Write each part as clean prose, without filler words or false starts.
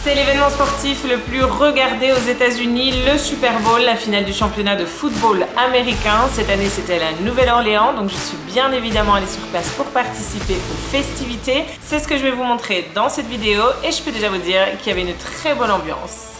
C'est l'événement sportif le plus regardé aux États-Unis, le Super Bowl, la finale du championnat de football américain. Cette année, c'était à la Nouvelle-Orléans, donc je suis bien évidemment allée sur place pour participer aux festivités. C'est ce que je vais vous montrer dans cette vidéo et je peux déjà vous dire qu'il y avait une très bonne ambiance.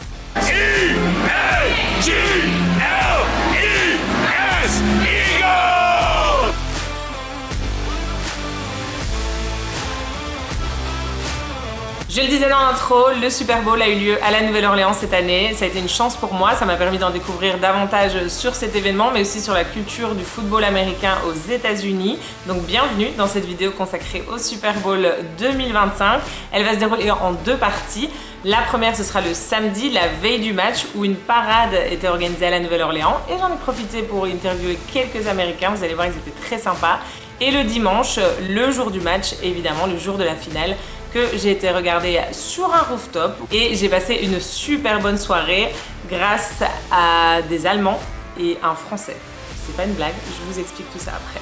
Je le disais dans l'intro, le Super Bowl a eu lieu à la Nouvelle-Orléans cette année. Ça a été une chance pour moi, ça m'a permis d'en découvrir davantage sur cet événement, mais aussi sur la culture du football américain aux États-Unis. Donc bienvenue dans cette vidéo consacrée au Super Bowl 2025. Elle va se dérouler en deux parties. La première, ce sera le samedi, la veille du match, où une parade était organisée à la Nouvelle-Orléans. Et j'en ai profité pour interviewer quelques Américains, vous allez voir, ils étaient très sympas. Et le dimanche, le jour du match, évidemment, le jour de la finale, que j'ai été regarder sur un rooftop et j'ai passé une super bonne soirée grâce à des Allemands et un Français. C'est pas une blague, je vous explique tout ça après.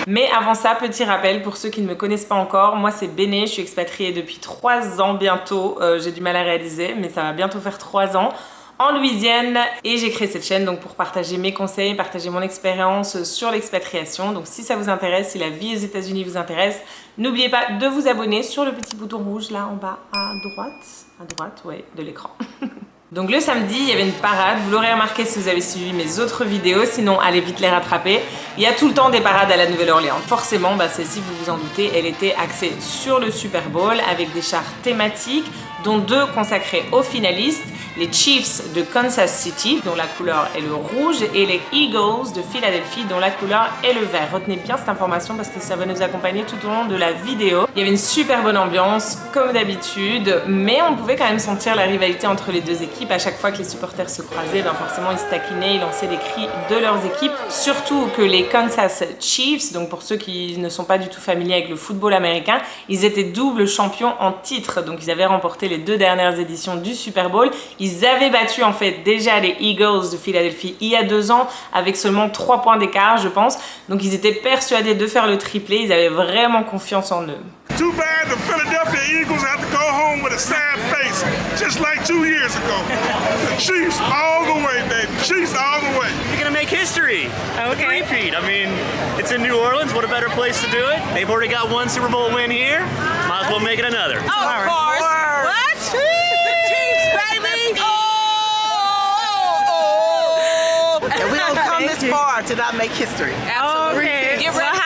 Mais avant ça, petit rappel pour ceux qui ne me connaissent pas encore, moi c'est Béné, je suis expatriée depuis 3 ans bientôt, j'ai du mal à réaliser mais ça va bientôt faire 3 ans. En Louisiane et j'ai créé cette chaîne donc pour partager mes conseils, partager mon expérience sur l'expatriation. Donc si ça vous intéresse, si la vie aux États-Unis vous intéresse, n'oubliez pas de vous abonner sur le petit bouton rouge là en bas à droite ouais, de l'écran. Donc le samedi, il y avait une parade, vous l'aurez remarqué si vous avez suivi mes autres vidéos, sinon allez vite les rattraper. Il y a tout le temps des parades à la Nouvelle-Orléans. Forcément, celle-ci, vous vous en doutez, elle était axée sur le Super Bowl avec des chars thématiques, dont 2 consacrés aux finalistes, les Chiefs de Kansas City, dont la couleur est le rouge, et les Eagles de Philadelphie, dont la couleur est le vert. Retenez bien cette information parce que ça va nous accompagner tout au long de la vidéo. Il y avait une super bonne ambiance, comme d'habitude, mais on pouvait quand même sentir la rivalité entre les deux équipes. À chaque fois que les supporters se croisaient, forcément ils se taquinaient, ils lançaient des cris de leurs équipes. Surtout que les Kansas Chiefs, donc pour ceux qui ne sont pas du tout familiers avec le football américain, ils étaient double champions en titre. Donc ils avaient remporté les 2 dernières éditions du Super Bowl. Ils avaient battu en fait déjà les Eagles de Philadelphie il y a 2 ans avec seulement 3 points d'écart je pense. Donc ils étaient persuadés de faire le triplé, ils avaient vraiment confiance en eux. Too bad the Philadelphia Eagles have to go home with a sad face, just like 2 years ago. The Chiefs all the way, baby. Chiefs all the way. You're gonna make history. Okay. Repeat. I mean, it's in New Orleans. What a better place to do it? They've already got 1 Super Bowl win here. Might as well make it another. Oh, of course. What? The Chiefs, baby. And we don't come this far to not make history. Absolutely. Okay. Get ready.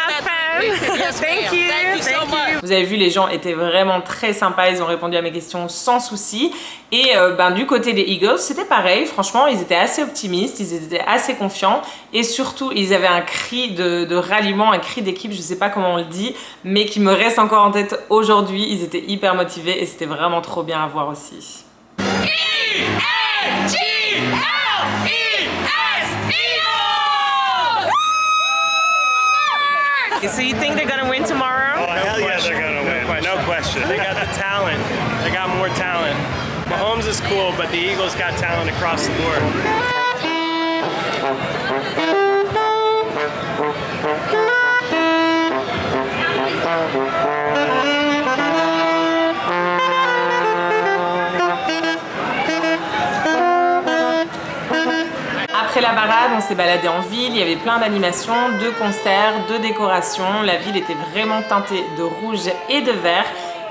Yes, thank you. Thank you so much. Vous avez vu, les gens étaient vraiment très sympas, ils ont répondu à mes questions sans souci. Et du côté des Eagles, c'était pareil, franchement, ils étaient assez optimistes, ils étaient assez confiants. Et surtout, ils avaient un cri de ralliement, un cri d'équipe, je sais pas comment on le dit, mais qui me reste encore en tête aujourd'hui. Ils étaient hyper motivés et c'était vraiment trop bien à voir aussi. So you think they're gonna win tomorrow? Oh, hell yeah, they're gonna win. No question. They got the talent. They got more talent. Mahomes is cool, but the Eagles got talent across the board. Après la parade, on s'est baladé en ville, il y avait plein d'animations, de concerts, de décorations. La ville était vraiment teintée de rouge et de vert.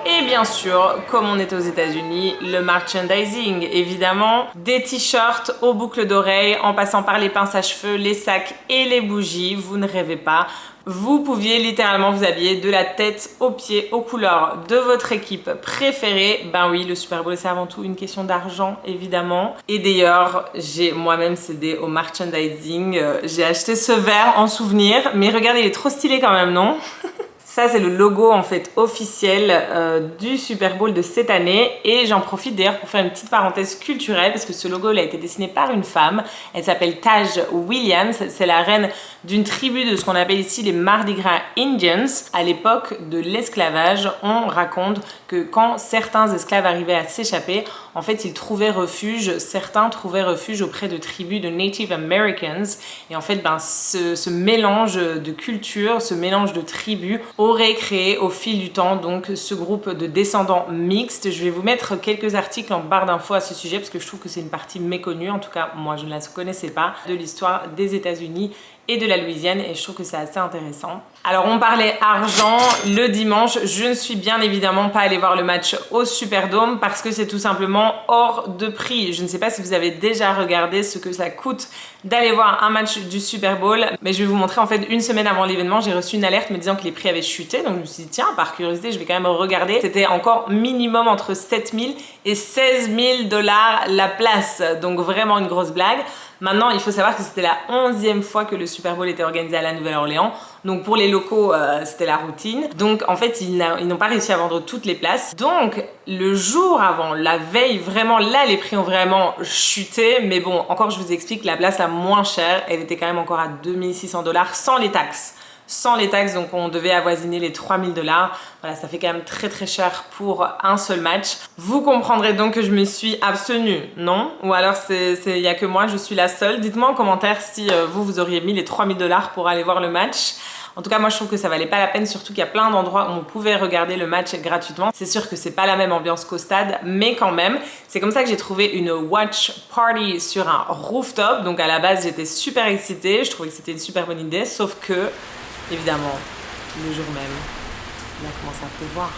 Et bien sûr, comme on est aux États-Unis, le merchandising, évidemment. Des t-shirts aux boucles d'oreilles, en passant par les pinces à cheveux, les sacs et les bougies. Vous ne rêvez pas. Vous pouviez littéralement vous habiller de la tête aux pieds aux couleurs de votre équipe préférée. Ben oui, le Super Bowl c'est avant tout une question d'argent évidemment. Et d'ailleurs, j'ai moi-même cédé au merchandising. J'ai acheté ce verre en souvenir, mais regardez, il est trop stylé quand même, non? Ça, c'est le logo en fait officiel du Super Bowl de cette année. Et j'en profite d'ailleurs pour faire une petite parenthèse culturelle parce que ce logo il a été dessiné par une femme. Elle s'appelle Taj Williams. C'est la reine d'une tribu de ce qu'on appelle ici les Mardi Gras Indians. À l'époque de l'esclavage, on raconte que quand certains esclaves arrivaient à s'échapper, en fait ils trouvaient refuge, certains trouvaient refuge auprès de tribus de Native Americans. Et en fait, ce mélange de cultures, ce mélange de tribus aurait créé au fil du temps donc ce groupe de descendants mixtes. Je vais vous mettre quelques articles en barre d'infos à ce sujet parce que je trouve que c'est une partie méconnue, en tout cas moi je ne la connaissais pas, de l'histoire des États-Unis et de la Louisiane, et je trouve que c'est assez intéressant. Alors on parlait argent le dimanche, je ne suis bien évidemment pas allée voir le match au Superdome parce que c'est tout simplement hors de prix. Je ne sais pas si vous avez déjà regardé ce que ça coûte d'aller voir un match du Super Bowl, mais je vais vous montrer en fait une semaine avant l'événement, j'ai reçu une alerte me disant que les prix avaient chuté, donc je me suis dit tiens, par curiosité je vais quand même regarder. C'était encore minimum entre 7 000 et 16 000 $ la place, donc vraiment une grosse blague. Maintenant, il faut savoir que c'était la 11e fois que le Super Bowl était organisé à la Nouvelle-Orléans. Donc pour les locaux, c'était la routine. Donc en fait, ils n'ont pas réussi à vendre toutes les places. Donc le jour avant, la veille, vraiment là, les prix ont vraiment chuté. Mais bon, encore je vous explique, la place la moins chère, elle était quand même encore à 2 600 $ sans les taxes. Sans les taxes, donc on devait avoisiner les 3 000 $. Voilà, ça fait quand même très cher pour un seul match. Vous comprendrez donc que je me suis abstenue, non? Ou alors il y a que moi, je suis la seule. Dites-moi en commentaire si vous auriez mis les 3 000 $ pour aller voir le match. En tout cas, moi je trouve que ça valait pas la peine, surtout qu'il y a plein d'endroits où on pouvait regarder le match gratuitement. C'est sûr que c'est pas la même ambiance qu'au stade, mais quand même. C'est comme ça que j'ai trouvé une watch party sur un rooftop. Donc à la base, j'étais super excitée. Je trouvais que c'était une super bonne idée, sauf que évidemment, le jour même, il a commencé à pleuvoir.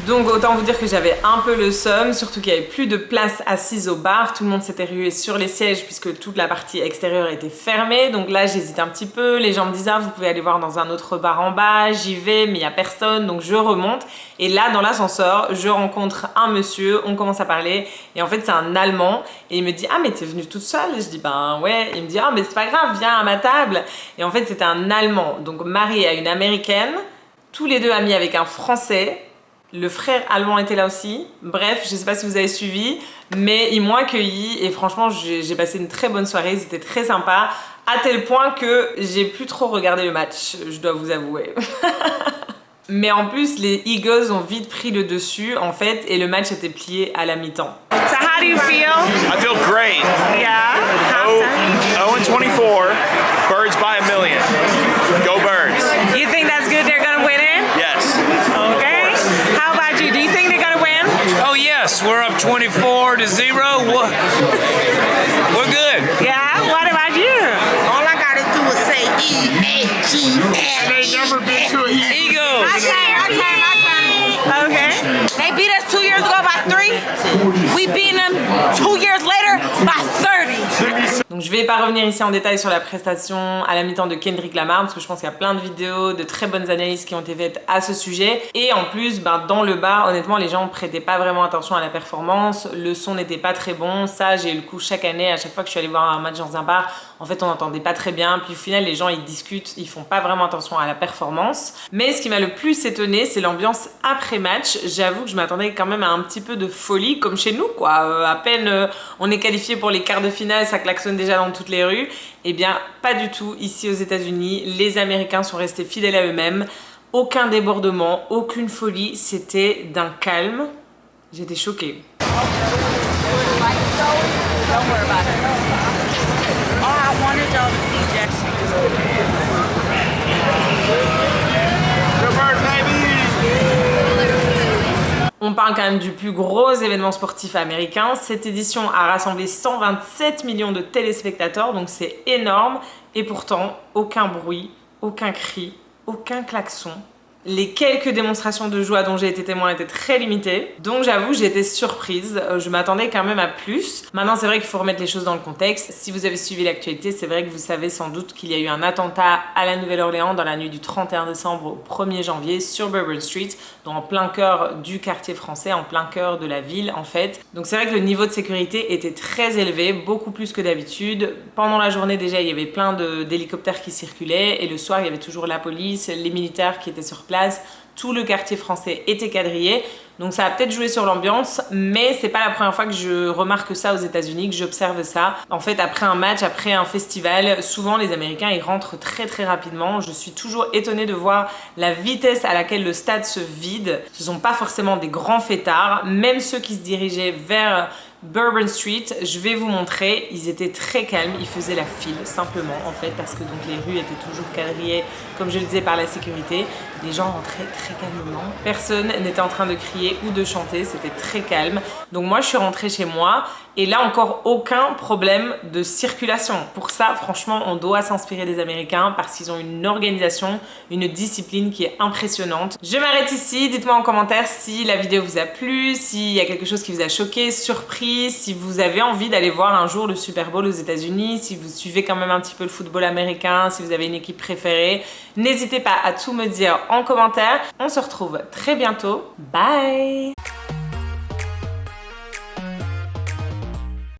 Donc autant vous dire que j'avais un peu le seum, surtout qu'il n'y avait plus de place assise au bar. Tout le monde s'était rué sur les sièges puisque toute la partie extérieure était fermée. Donc là j'hésite un petit peu, les gens me disent ah vous pouvez aller voir dans un autre bar en bas, j'y vais mais il n'y a personne, donc je remonte. Et là dans l'ascenseur, je rencontre un monsieur, on commence à parler et en fait c'est un Allemand et il me dit ah mais t'es venue toute seule? Je dis ben ouais, il me dit ah mais c'est pas grave, viens à ma table. Et en fait c'était un Allemand, donc marié à une Américaine, tous les deux amis avec un Français. Le frère allemand était là aussi. Bref, je sais pas si vous avez suivi, mais ils m'ont accueilli et franchement, j'ai passé une très bonne soirée. Ils étaient très sympas, à tel point que j'ai plus trop regardé le match, je dois vous avouer. Mais en plus, les Eagles ont vite pris le dessus, en fait, et le match était plié à la mi-temps. So how do you feel? I feel great. Yeah. 0-24, Birds by a million. Go Birds. You think that's good? They're gonna win it? Yes. Okay. How about you? Do you think they're gonna win? Oh yes, we're up 24-0. We're good. Yeah. What about you? All I gotta do is say E-A-G-L. They never been to an Eagles. Okay. They beat us 2 years ago by 3. We beat them 2 years later by 30. Donc je vais pas revenir ici en détail sur la prestation à la mi-temps de Kendrick Lamar parce que je pense qu'il y a plein de vidéos, de très bonnes analyses qui ont été faites à ce sujet. Et en plus, ben, dans le bar, honnêtement, les gens prêtaient pas vraiment attention à la performance. Le son n'était pas très bon. Ça, j'ai eu le coup chaque année. À chaque fois que je suis allée voir un match dans un bar, en fait, on n'entendait pas très bien. Puis au final, les gens, ils discutent, ils font pas vraiment attention à la performance. Mais ce qui m'a le plus étonné, c'est l'ambiance après-match. J'avoue que je m'attendais quand même à un petit peu de folie, comme chez nous, quoi. À peine on est qualifié pour les quarts de finale, ça klaxonne déjà dans toutes les rues. Eh bien, pas du tout ici aux États-Unis. Les Américains sont restés fidèles à eux-mêmes. Aucun débordement, aucune folie. C'était d'un calme. J'étais choquée. On parle quand même du plus gros événement sportif américain. Cette édition a rassemblé 127 millions de téléspectateurs, donc c'est énorme. Et pourtant, aucun bruit, aucun cri, aucun klaxon. Les quelques démonstrations de joie dont j'ai été témoin étaient très limitées. Donc j'avoue, j'ai été surprise. Je m'attendais quand même à plus. Maintenant, c'est vrai qu'il faut remettre les choses dans le contexte. Si vous avez suivi l'actualité, c'est vrai que vous savez sans doute qu'il y a eu un attentat à la Nouvelle-Orléans dans la nuit du 31 décembre au 1er janvier sur Bourbon Street, donc en plein cœur du quartier français, en plein cœur de la ville en fait. Donc c'est vrai que le niveau de sécurité était très élevé, beaucoup plus que d'habitude. Pendant la journée déjà, il y avait plein d'hélicoptères qui circulaient et le soir, il y avait toujours la police, les militaires qui étaient sur place. Tout le quartier français était quadrillé, donc ça a peut-être joué sur l'ambiance, mais c'est pas la première fois que je remarque ça aux États-Unis, que j'observe ça. En fait, après un match, après un festival, souvent les Américains ils rentrent très rapidement. Je suis toujours étonnée de voir la vitesse à laquelle le stade se vide. Ce sont pas forcément des grands fêtards, même ceux qui se dirigeaient vers Bourbon Street. Je vais vous montrer, ils étaient très calmes, ils faisaient la file simplement en fait parce que donc les rues étaient toujours quadrillées comme je le disais par la sécurité. Les gens rentraient très calmement, personne n'était en train de crier ou de chanter, c'était très calme. Donc moi je suis rentrée chez moi et là encore aucun problème de circulation. Pour ça franchement on doit s'inspirer des Américains parce qu'ils ont une organisation, une discipline qui est impressionnante. Je m'arrête ici, dites-moi en commentaire si la vidéo vous a plu, s'il y a quelque chose qui vous a choqué, surpris, si vous avez envie d'aller voir un jour le Super Bowl aux États-Unis, si vous suivez quand même un petit peu le football américain, si vous avez une équipe préférée. N'hésitez pas à tout me dire en commentaire. On se retrouve très bientôt. Bye!